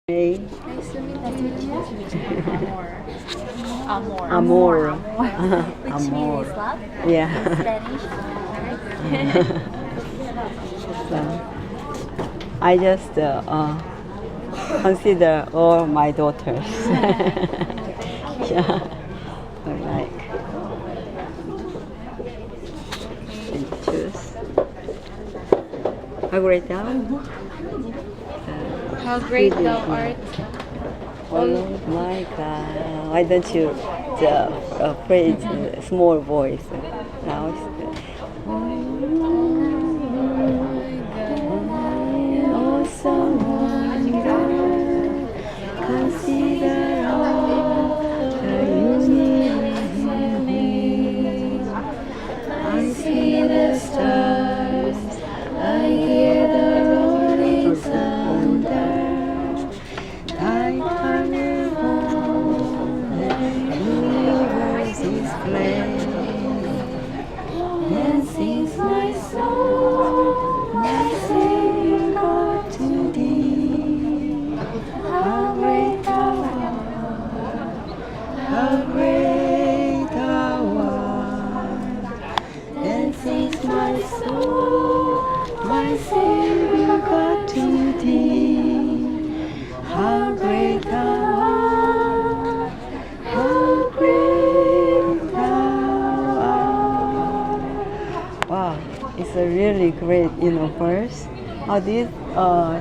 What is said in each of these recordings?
Hey. Nice to meet you. Amor. Amor. Which Amor. means love Yeah. in Spanish. So, I just consider all my daughters. Yeah. Like choose. A great down. How great thou art. Oh my God! Why don't you phrase small voice? Now it's awesome wonder. Consider all the universe. I see the stars. I hear the rolling thunder. I carnival, the universe is playing, and sings my soul, my Savior God to thee. How great thou art, how great thou art, and sings my soul, my Savior God to thee. How great thou art, how great thou art. Wow, it's a really great, verse. How do you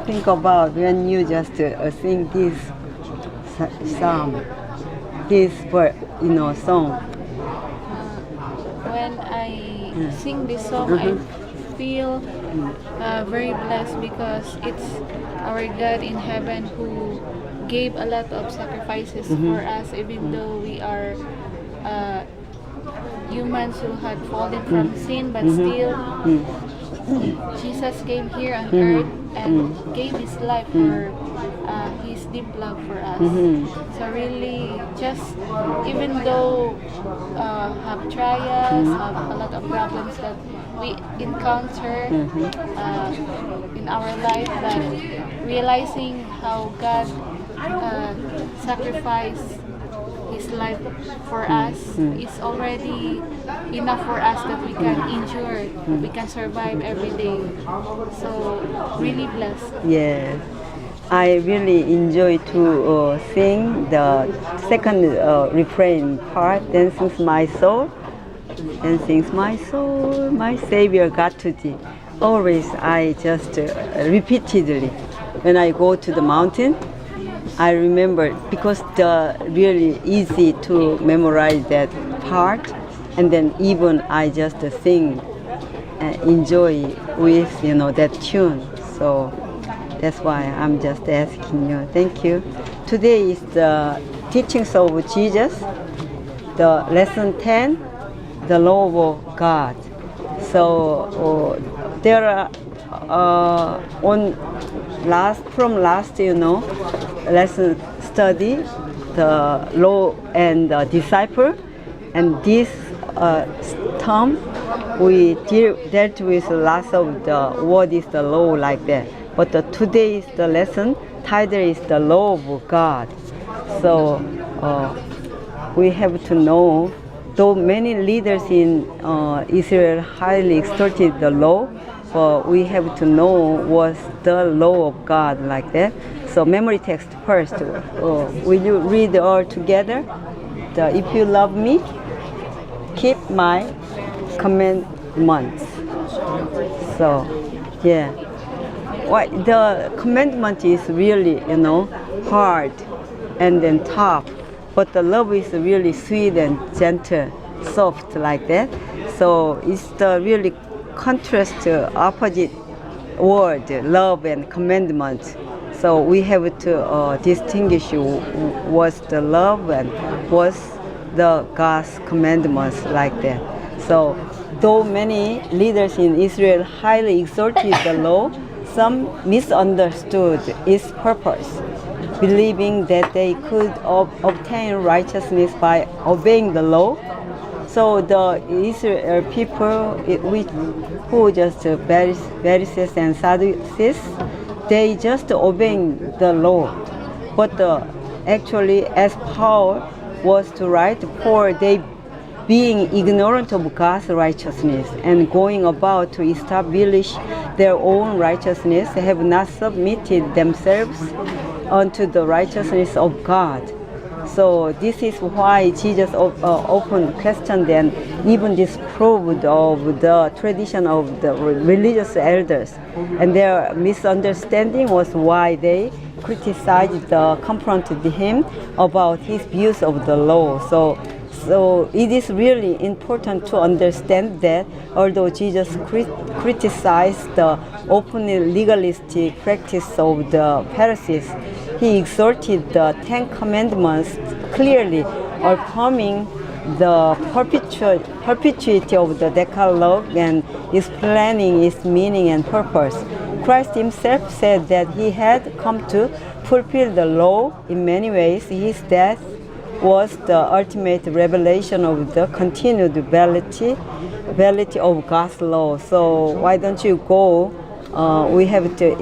think about when you just sing this psalm, this song? When I sing this song, I feel very blessed because it's our God in heaven who gave a lot of sacrifices for us, even though we are humans who had fallen from sin, but still Jesus came here on earth and gave his life for his deep love for us. So really, just even though have trials, have a lot of problems that we encounter in our life, but realizing how God sacrificed his life for us is already enough for us that we can endure, we can survive every day. So really blessed. Yes, I really enjoy to sing the second refrain part. Then sings my soul, then sings my soul, my Savior God to thee. Always I just repeatedly when I go to the mountain. I remember because the really easy to memorize that part, and then even I just sing and enjoy with that tune. So that's why I'm just asking you. Thank you. Today is the teachings of Jesus, the lesson 10, the love of God. So there are from last lesson study the law and the disciple, and this term we dealt with lots of the what is the law like that. But today is the lesson title is the law of God. So we have to know, though many leaders in Israel highly extorted the law, but we have to know what's the law of God like that. So memory text first. Will you read all together? If you love me, keep my commandments. So, yeah. The commandment is really, hard and then tough. But the love is really sweet and gentle, soft like that. So it's the really contrast opposite word, love and commandment. So we have to distinguish what's the love and what's the God's commandments like that. So though many leaders in Israel highly exalted the law, some misunderstood its purpose, believing that they could obtain righteousness by obeying the law. So the Israel people, who just Pharisees and Sadducees, they just obeying the law. But actually, as Paul was to write, for they being ignorant of God's righteousness and going about to establish their own righteousness, have not submitted themselves unto the righteousness of God. So this is why Jesus opened questioned and even disproved of the tradition of the religious elders, and their misunderstanding was why they criticized, confronted him about his views of the law. So it is really important to understand that although Jesus criticized the openly legalistic practice of the Pharisees, he exhorted the Ten Commandments, clearly affirming the perpetuity of the Decalogue and explaining its meaning and purpose. Christ himself said that he had come to fulfill the law in many ways. His death was the ultimate revelation of the continued validity of God's law. So why don't you go? We have to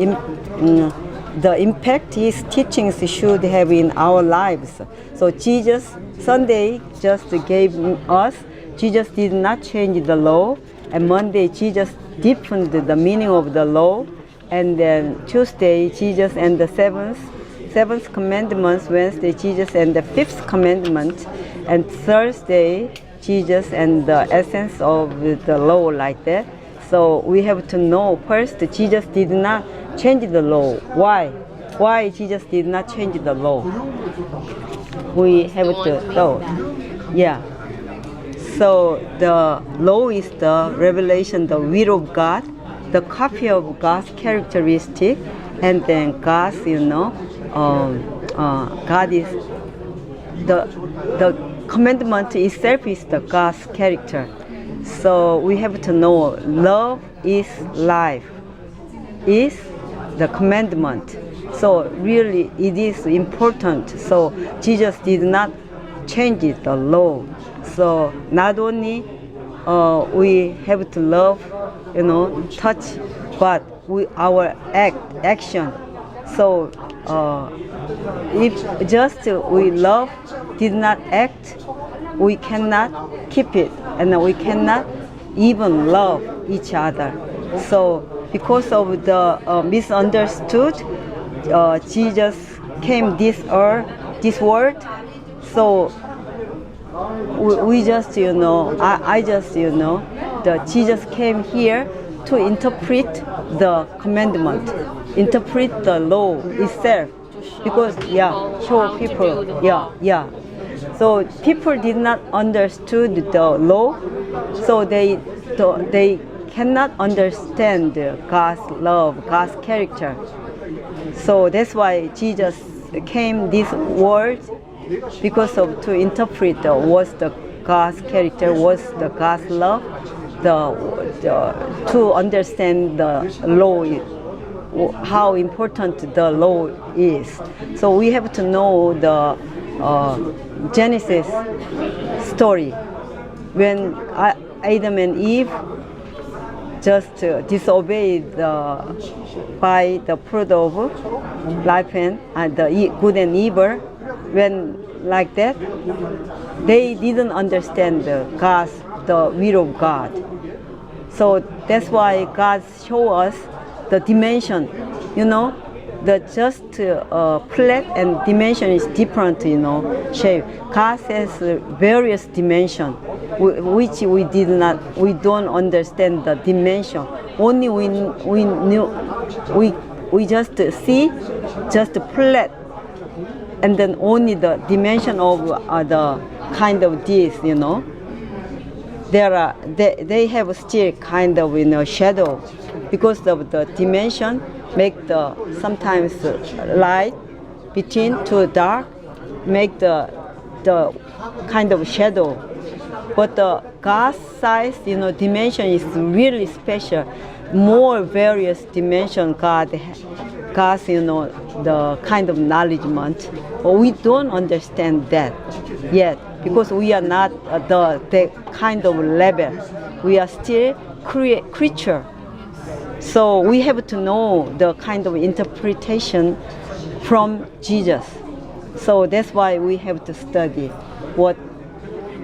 the impact his teachings should have in our lives. So Jesus Sunday just gave us. Jesus did not change the law, and Monday Jesus deepened the meaning of the law, and then Tuesday Jesus and the seventh commandments, Wednesday Jesus and the fifth commandment, and Thursday Jesus and the essence of the law, like that. So we have to know first, Jesus did not change the law. Why Jesus did not change the law? We have to know. Yeah. So the law is the revelation, the will of God, the copy of God's characteristic, and then God's, God is the commandment itself is the God's character. So we have to know love is life, is the commandment. So really it is important. So Jesus did not change the law. So not only we have to love, touch, but our action. So if just we love, did not act, we cannot keep it, and we cannot even love each other. So because of the misunderstood, Jesus came this world. So we just, I just, Jesus came here to interpret the commandment, interpret the law itself, because show people, So people did not understood the law, so they cannot understand God's love, God's character. So that's why Jesus came this world, because of to interpret what's the God's character, what's the God's love, to understand the law, how important the law is. So we have to know the Genesis story, when Adam and Eve just disobeyed by the fruit of life and the good and evil. When like that, they didn't understand the will of God. So that's why God show us the dimension, the just plate and dimension is different, shape. God has various dimension, which we don't understand the dimension. Only we just see just plate, and then only the dimension of the kind of this, they have still kind of shadow, because of the dimension make the sometimes light between to dark, make the kind of shadow. But the God's size, dimension is really special. More various dimension God's, the kind of knowledgement. But we don't understand that yet, because we are not the kind of level. We are still creature. So we have to know the kind of interpretation from Jesus. So that's why we have to study what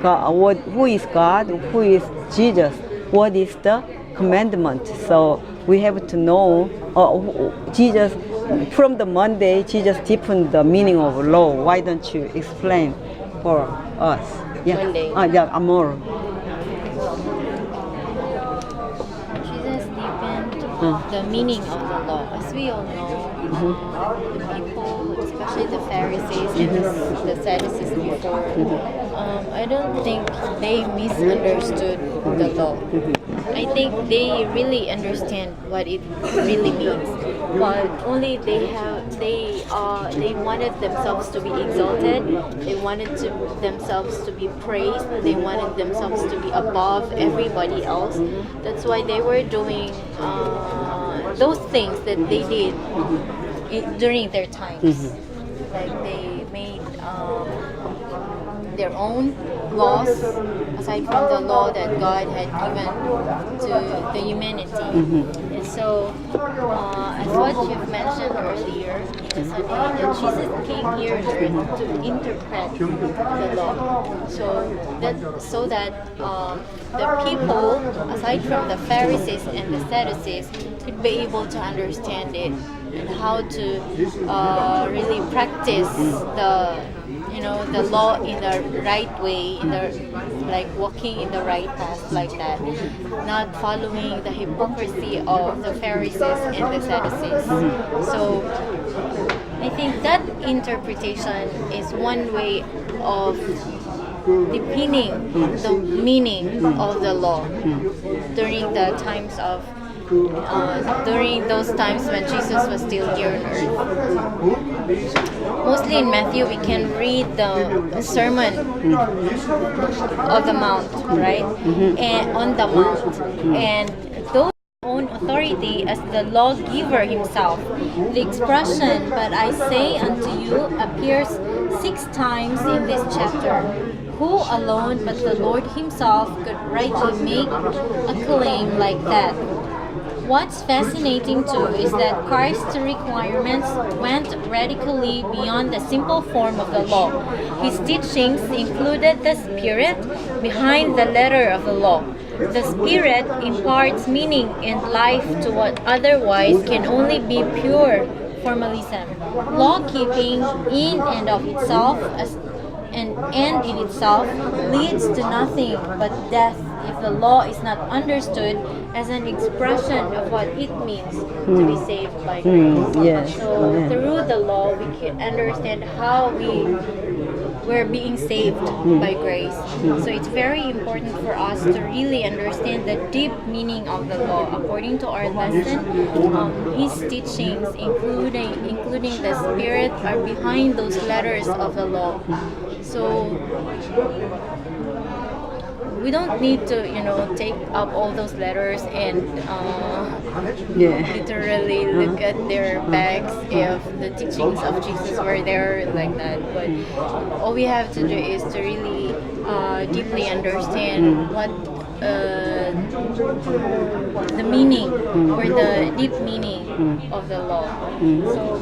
God, who is God, who is Jesus, what is the commandment. So we have to know Jesus. From the Monday, Jesus deepened the meaning of law. Why don't you explain for us? Yeah. Monday. Yeah, Amor. Jesus deepened the meaning of the law. As we all know, the people, especially the Pharisees and the Sadducees before, I don't think they misunderstood the law. I think they really understand what it really means, but only they wanted themselves to be exalted. They wanted themselves to be praised. They wanted themselves to be above everybody else. That's why they were doing those things that they did during their times. Like they made their own laws aside from the law that God had given to the humanity. And so, as what you've mentioned earlier, in Sunday, that Jesus came here to interpret the law, so that the people, aside from the Pharisees and the Sadducees, could be able to understand it and how to really practice the law in the right way, like walking in the right path like that, not following the hypocrisy of the Pharisees and the Sadducees. So I think that interpretation is one way of deepening the meaning of the law during the times of during those times when Jesus was still here on earth. Mostly in Matthew, we can read the Sermon of the Mount, right? And on the Mount, and those own authority as the lawgiver himself. The expression "but I say unto you" appears 6 times in this chapter. Who alone but the Lord himself could rightly make a claim like that? What's fascinating too is that Christ's requirements went radically beyond the simple form of the law. His teachings included the spirit behind the letter of the law. The spirit imparts meaning and life to what otherwise can only be pure formalism. Law-keeping in and of itself and in itself leads to nothing but death if the law is not understood as an expression of what it means to be saved by grace. Yes. So through the law we can understand how we're being saved by grace. So it's very important for us to really understand the deep meaning of the law. According to our lesson, his teachings, including the spirit, are behind those letters of the law. So we don't need to, take up all those letters and literally look at their bags if the teachings of Jesus were there like that. But all we have to do is to really deeply understand what the meaning or the deep meaning of the law. So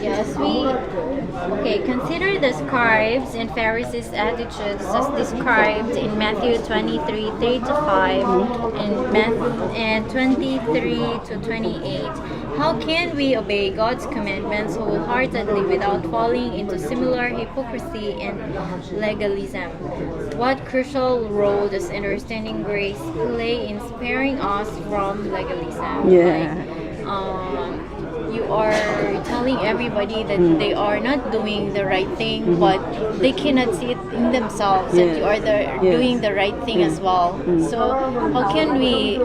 yes, consider the scribes and Pharisees' attitudes as described in Matthew 23:3-5 and 23-28. How can we obey God's commandments wholeheartedly without falling into similar hypocrisy and legalism? What crucial role does understanding grace play in sparing us from legalism? You are telling everybody that they are not doing the right thing, but they cannot see it in themselves that you are doing the right thing as well. So how can we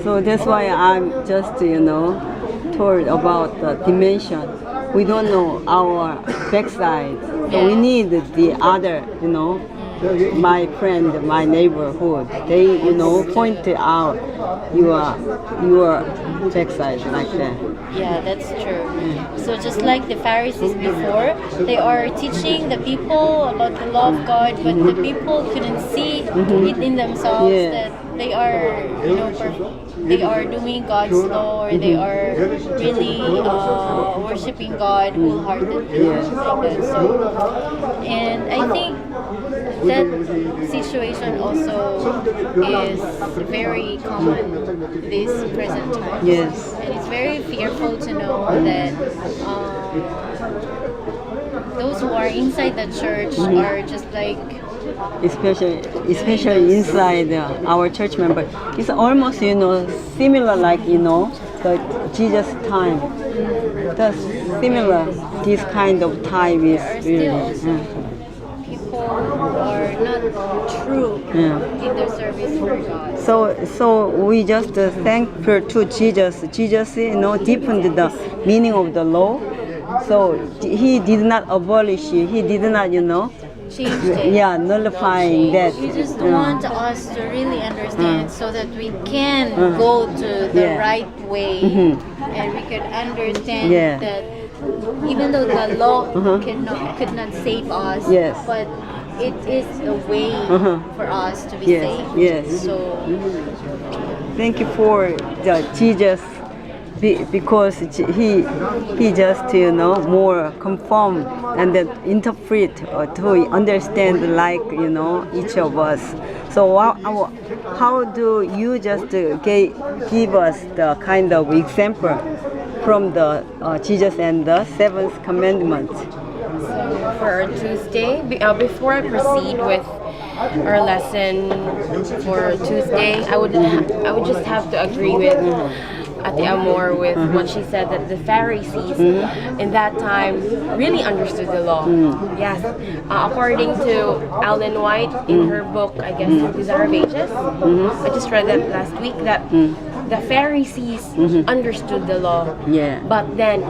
So that's why I'm just told about the dimension. We don't know our backside. So we need the other, my friend, my neighborhood. They, point out your backside like that. Yeah, that's true. So just like the Pharisees before, they are teaching the people about the law of God, but the people couldn't see it in themselves that they are, they are doing God's law, or they are really worshiping God wholeheartedly, like that. So, and I think that situation also is very common this present time. Yes. And it's very fearful to know that those who are inside the church are just like, especially inside our church member, it's almost similar like the Jesus time. The similar this kind of time is there are really. still also people who are not true in their service for God. So we just thankful to Jesus. Jesus, deepened the meaning of the law. So he did not abolish it. He did not, Changed it. nullifying that. You just want us to really understand so that we can go to the right way, and we can understand that even though the law could not save us, but it is a way for us to be saved. Yes. So Thank you for the Jesus, because he just more conform and then interpret to understand like each of us. So how do you just give us the kind of example from the Jesus and the seventh commandment? For Tuesday, before I proceed with our lesson for Tuesday, I would just have to agree with Ate Amor with what she said, that the Pharisees in that time really understood the law. Yes, according to Ellen White in her book, I guess, Desire of Ages, I just read that last week, that the Pharisees understood the law, but then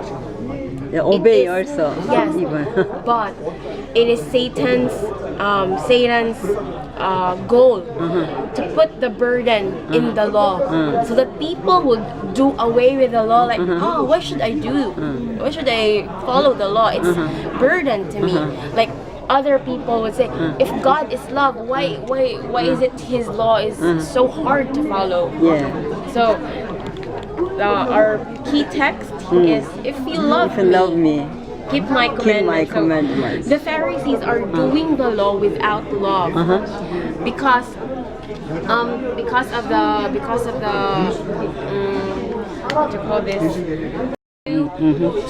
obey it is, also. yes, Even. but it is Satan's goal to put the burden in the law, so that people would do away with the law. Like, oh, what should I do? Why should I follow the law? It's burden to me. Like, other people would say, if God is love, why is it His law is so hard to follow? So our key text is, if you love me, keep my commandments. So the Pharisees are doing the law without love, because of the what do you call this?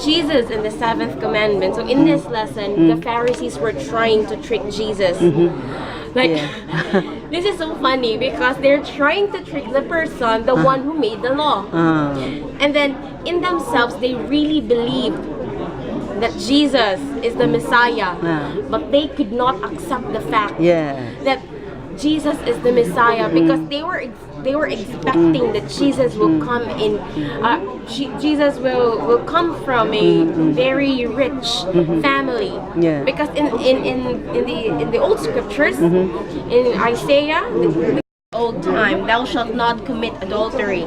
Jesus in the seventh commandment. So in this lesson, the Pharisees were trying to trick Jesus. Like, this is so funny, because they're trying to trick the person, the one who made the law. And then in themselves, they really believed that Jesus is the Messiah, but they could not accept the fact that Jesus is the Messiah, because they were expecting that Jesus will come in. Jesus will come from a very rich family, because in the old scriptures, in Isaiah, the old time, thou shalt not commit adultery.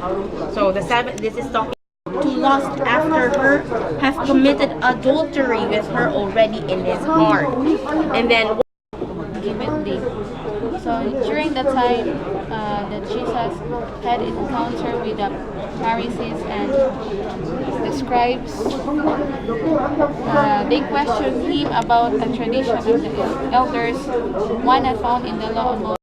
So this is talking to lust after her, have committed adultery with her already in his heart. And then ultimately, so during the time that Jesus had encounter with the Pharisees and the scribes, they questioned him about the tradition of the elders, one not found in the law of